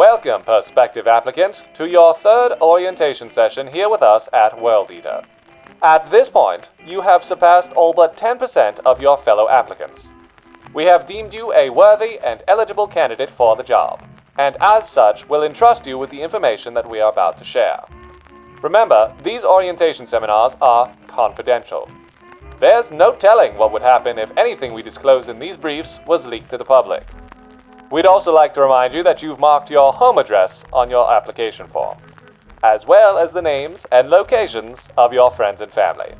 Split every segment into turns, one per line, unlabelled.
Welcome, prospective applicant, to your third orientation session here with us at World Eater. At this point, you have surpassed all but 10% of your fellow applicants. We have deemed you a worthy and eligible candidate for the job, and as such will entrust you with the information that we are about to share. Remember, these orientation seminars are confidential. There's no telling what would happen if anything we disclose in these briefs was leaked to the public. We'd also like to remind you that you've marked your home address on your application form, as well as the names and locations of your friends and family.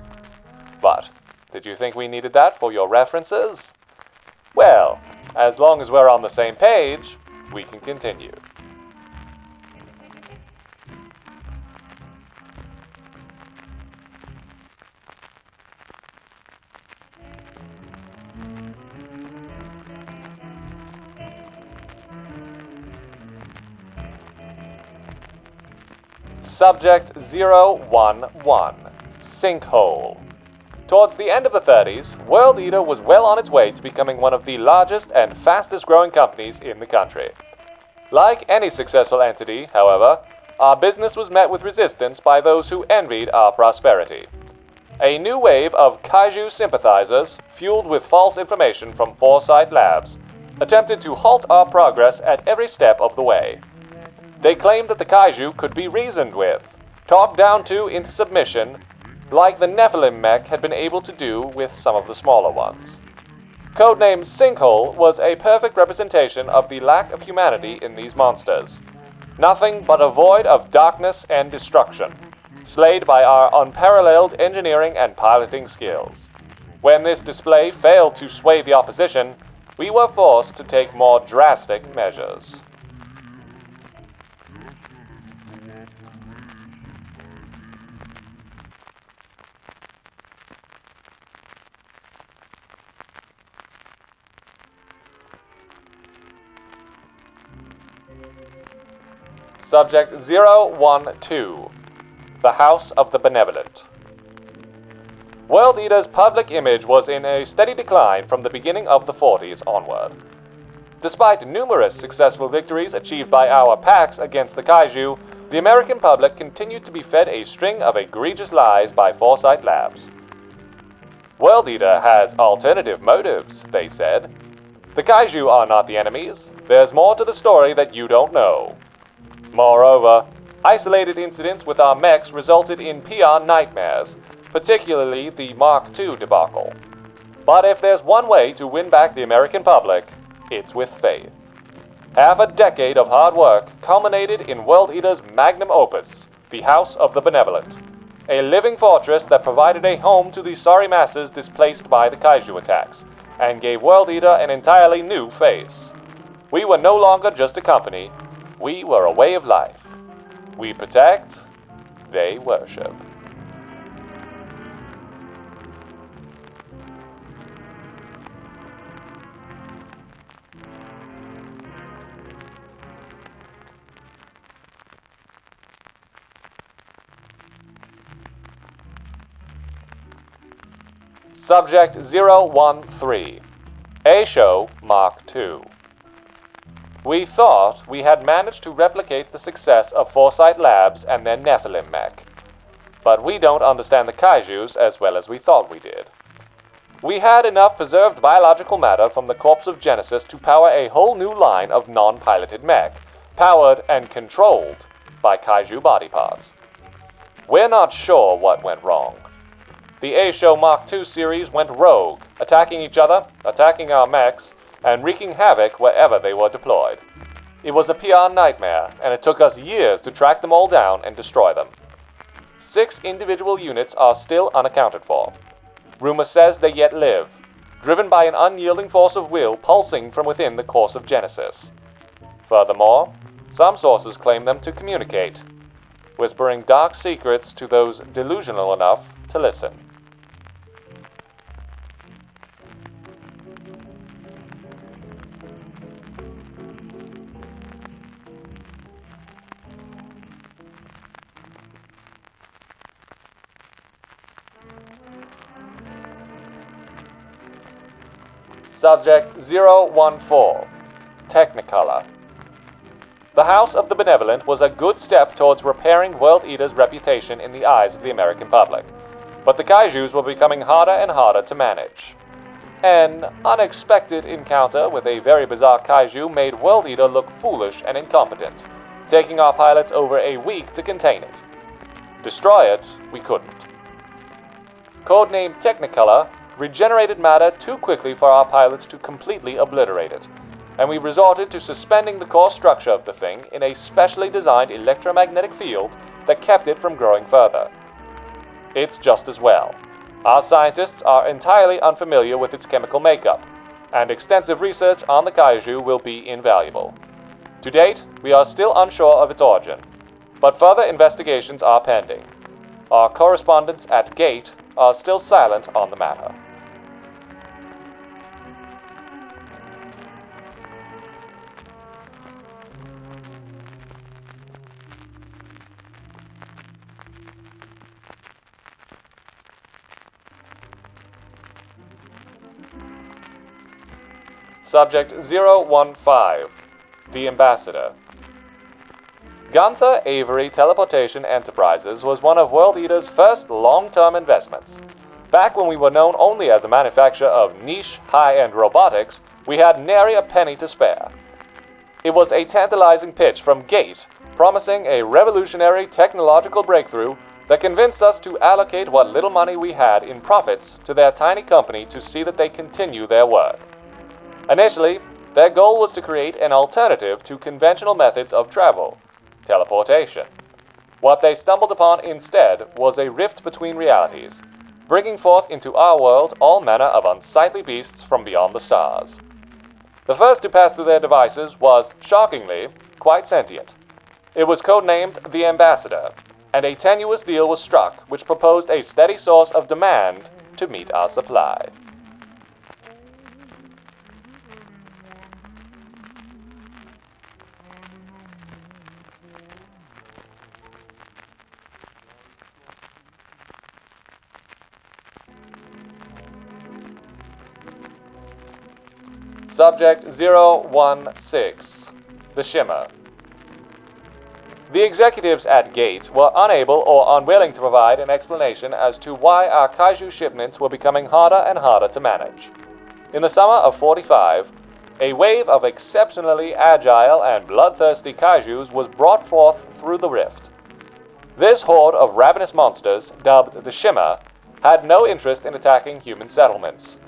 But, did you think we needed that for your references? Well, as long as we're on the same page, we can continue. Subject 011, Sinkhole. Towards the end of the 30s, World Eater was well on its way to becoming one of the largest and fastest growing companies in the country. Like any successful entity, however, our business was met with resistance by those who envied our prosperity. A new wave of kaiju sympathizers, fueled with false information from Foresight Labs, attempted to halt our progress at every step of the way. They claimed that the kaiju could be reasoned with, talked down to into submission, like the Nephilim mech had been able to do with some of the smaller ones. Codenamed Sinkhole was a perfect representation of the lack of humanity in these monsters. Nothing but a void of darkness and destruction, slayed by our unparalleled engineering and piloting skills. When this display failed to sway the opposition, we were forced to take more drastic measures. Subject 012, the House of the Benevolent. World Eater's public image was in a steady decline from the beginning of the 40s onward. Despite numerous successful victories achieved by our packs against the kaiju, the American public continued to be fed a string of egregious lies by Foresight Labs. World Eater has alternative motives, they said. The kaiju are not the enemies. There's more to the story that you don't know. Moreover, isolated incidents with our mechs resulted in PR nightmares, particularly the Mark II debacle. But if there's one way to win back the American public, it's with faith. Half a decade of hard work culminated in World Eater's magnum opus, the House of the Benevolent, a living fortress that provided a home to the sorry masses displaced by the kaiju attacks, and gave World Eater an entirely new face. We were no longer just a company. We were a way of life. We protect, they worship. Subject 013, A Show Mark II. We thought we had managed to replicate the success of Foresight Labs and their Nephilim mech. But we don't understand the kaijus as well as we thought we did. We had enough preserved biological matter from the corpse of Genesis to power a whole new line of non-piloted mech, powered and controlled by kaiju body parts. We're not sure what went wrong. The A-Show Mark II series went rogue, attacking each other, attacking our mechs, and wreaking havoc wherever they were deployed. It was a PR nightmare, and it took us years to track them all down and destroy them. 6 individual units are still unaccounted for. Rumor says they yet live, driven by an unyielding force of will pulsing from within the course of Genesis. Furthermore, some sources claim them to communicate, whispering dark secrets to those delusional enough to listen. Subject 014, Technicolor. The House of the Benevolent was a good step towards repairing World Eater's reputation in the eyes of the American public, but the kaijus were becoming harder and harder to manage. An unexpected encounter with a very bizarre kaiju made World Eater look foolish and incompetent, taking our pilots over a week to contain it. Destroy it, we couldn't. Codenamed Technicolor regenerated matter too quickly for our pilots to completely obliterate it, and we resorted to suspending the core structure of the thing in a specially designed electromagnetic field that kept it from growing further. It's just as well. Our scientists are entirely unfamiliar with its chemical makeup, and extensive research on the kaiju will be invaluable. To date, we are still unsure of its origin, but further investigations are pending. Our correspondents at Gate are still silent on the matter. Subject 015, The Ambassador. Gunther Avery Teleportation Enterprises was one of World Eater's first long-term investments. Back when we were known only as a manufacturer of niche, high-end robotics, we had nary a penny to spare. It was a tantalizing pitch from Gate, promising a revolutionary technological breakthrough that convinced us to allocate what little money we had in profits to their tiny company to see that they continue their work. Initially, their goal was to create an alternative to conventional methods of travel, teleportation. What they stumbled upon instead was a rift between realities, bringing forth into our world all manner of unsightly beasts from beyond the stars. The first to pass through their devices was, shockingly, quite sentient. It was codenamed the Ambassador, and a tenuous deal was struck which proposed a steady source of demand to meet our supply. Subject 016, The Shimmer. The executives at Gate were unable or unwilling to provide an explanation as to why our kaiju shipments were becoming harder and harder to manage. In the summer of 45, a wave of exceptionally agile and bloodthirsty kaijus was brought forth through the rift. This horde of ravenous monsters, dubbed the Shimmer, had no interest in attacking human settlements.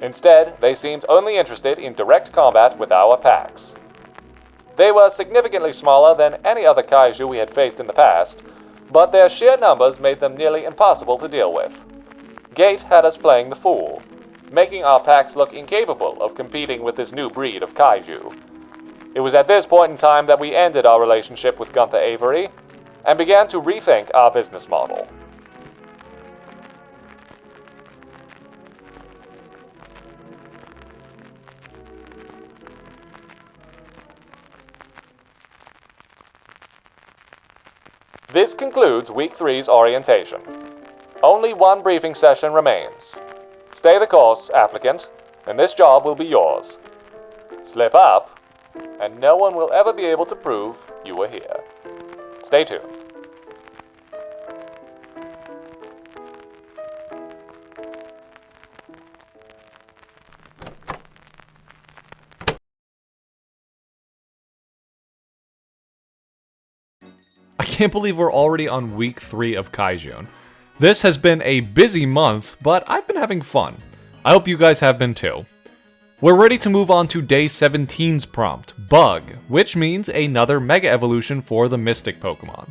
Instead, they seemed only interested in direct combat with our packs. They were significantly smaller than any other kaiju we had faced in the past, but their sheer numbers made them nearly impossible to deal with. Gate had us playing the fool, making our packs look incapable of competing with this new breed of kaiju. It was at this point in time that we ended our relationship with Gunther Avery and began to rethink our business model. This concludes Week 3's orientation. Only one briefing session remains. Stay the course, applicant, and this job will be yours. Slip up, and no one will ever be able to prove you were here. Stay tuned.
I can't believe we're already on week 3 of KAIJUNE. This has been a busy month, but I've been having fun. I hope you guys have been too. We're ready to move on to day 17's prompt, Bug, which means another Mega Evolution for the Mystic Pokemon.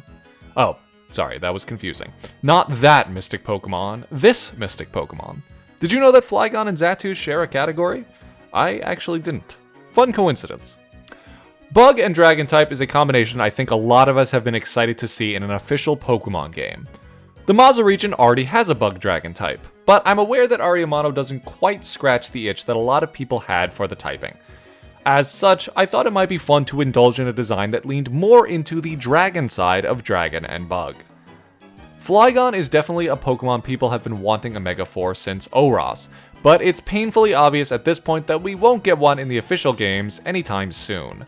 Oh, sorry, that was confusing. Not that Mystic Pokemon, this Mystic Pokemon. Did you know that Flygon and Xatu share a category? I actually didn't. Fun coincidence. Bug and Dragon type is a combination I think a lot of us have been excited to see in an official Pokemon game. The Maza region already has a Bug Dragon type, but I'm aware that Ariamato doesn't quite scratch the itch that a lot of people had for the typing. As such, I thought it might be fun to indulge in a design that leaned more into the Dragon side of Dragon and Bug. Flygon is definitely a Pokemon people have been wanting a Mega for since Oros, but it's painfully obvious at this point that we won't get one in the official games anytime soon.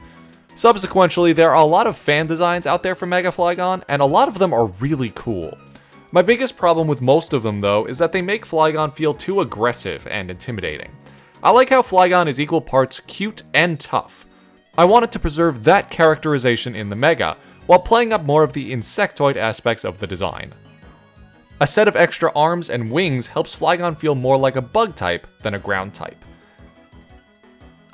Subsequently, there are a lot of fan designs out there for Mega FLYGON, and a lot of them are really cool. My biggest problem with most of them, though, is that they make FLYGON feel too aggressive and intimidating. I like how FLYGON is equal parts cute and tough. I wanted to preserve that characterization in the Mega, while playing up more of the insectoid aspects of the design. A set of extra arms and wings helps FLYGON feel more like a bug type than a ground type.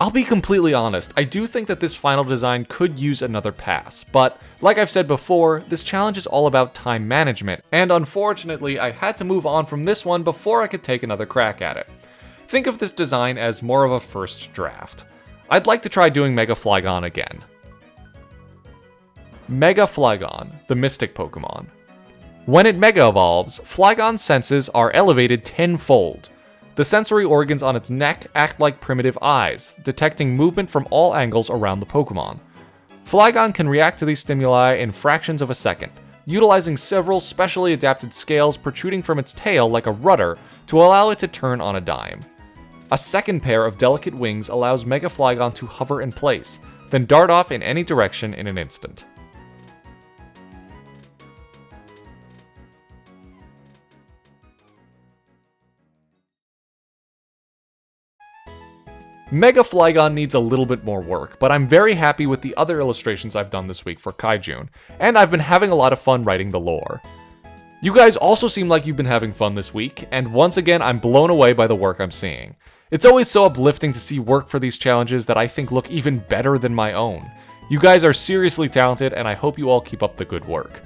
I'll be completely honest, I do think that this final design could use another pass, but like I've said before, this challenge is all about time management, and unfortunately I had to move on from this one before I could take another crack at it. Think of this design as more of a first draft. I'd like to try doing Mega FLYGON again. Mega FLYGON, the Mystic Pokemon. When it Mega Evolves, FLYGON's senses are elevated tenfold. The sensory organs on its neck act like primitive eyes, detecting movement from all angles around the Pokemon. FLYGON can react to these stimuli in fractions of a second, utilizing several specially adapted scales protruding from its tail like a rudder to allow it to turn on a dime. A second pair of delicate wings allows Mega FLYGON to hover in place, then dart off in any direction in an instant. Mega FLYGON needs a little bit more work, but I'm very happy with the other illustrations I've done this week for KAIJUNE, and I've been having a lot of fun writing the lore. You guys also seem like you've been having fun this week, and once again I'm blown away by the work I'm seeing. It's always so uplifting to see work for these challenges that I think look even better than my own. You guys are seriously talented, and I hope you all keep up the good work.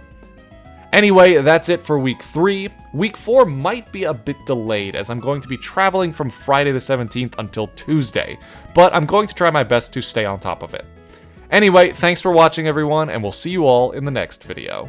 Anyway, that's it for week 3. Week 4 might be a bit delayed as I'm going to be traveling from Friday the 17th until Tuesday, but I'm going to try my best to stay on top of it. Anyway, thanks for watching everyone, and we'll see you all in the next video.